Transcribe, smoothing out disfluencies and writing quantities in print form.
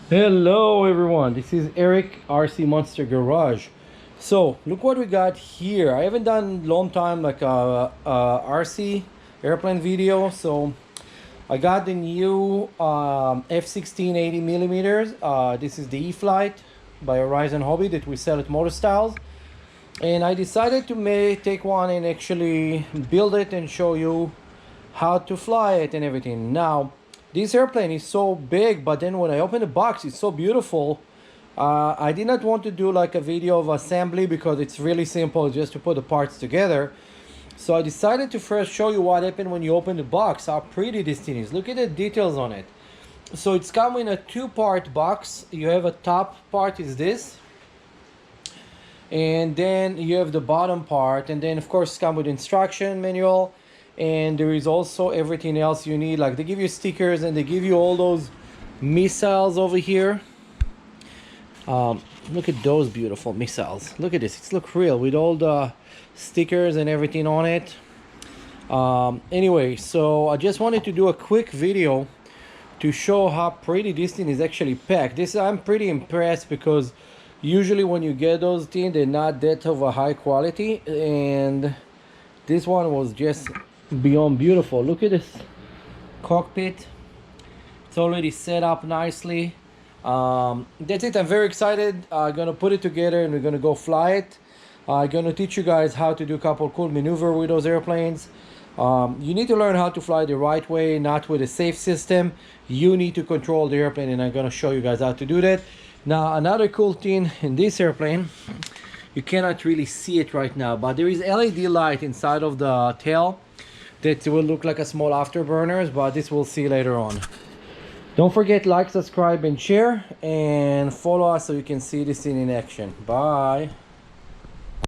Hello everyone, this is Eric RC Monster Garage. So look what we got here. I haven't done long time like a RC airplane video, so I got the new F-16 80mm. This is the E-Flight by Horizon Hobby that we sell at Motor Styles, and I decided to take one and actually build it and show you how to fly it and everything. Now this airplane is so big, but then when I open the box, it's so beautiful. I did not want to do like a video of assembly because it's really simple just to put the parts together. So I decided to first show you what happened when you open the box, how pretty this thing is. Look at the details on it. So it's come in a two-part box. You have a top part is this, and then you have the bottom part, and then of course it's come with instruction manual. And there is also everything else you need, like they give you stickers and they give you all those missiles over here. Look at those beautiful missiles. Look at this, it's look real with all the stickers and everything on it. Anyway, so I just wanted to do a quick video to show how pretty this thing is actually packed. I'm pretty impressed because usually when you get those things, they're not that of a high quality, and this one was just beyond beautiful. Look at this cockpit, it's already set up nicely. That's it. I'm very excited. I'm gonna put it together and we're gonna go fly it. I'm gonna teach you guys how to do a couple cool maneuver with those airplanes. You need to learn how to fly the right way, not with a safe system. You need to control the airplane, and I'm gonna show you guys how to do that. Now another cool thing in this airplane, you cannot really see it right now, but there is LED light inside of the tail that will look like a small afterburners, but this we'll see later on. Don't forget, like, subscribe and share, and follow us so you can see this thing in action. Bye.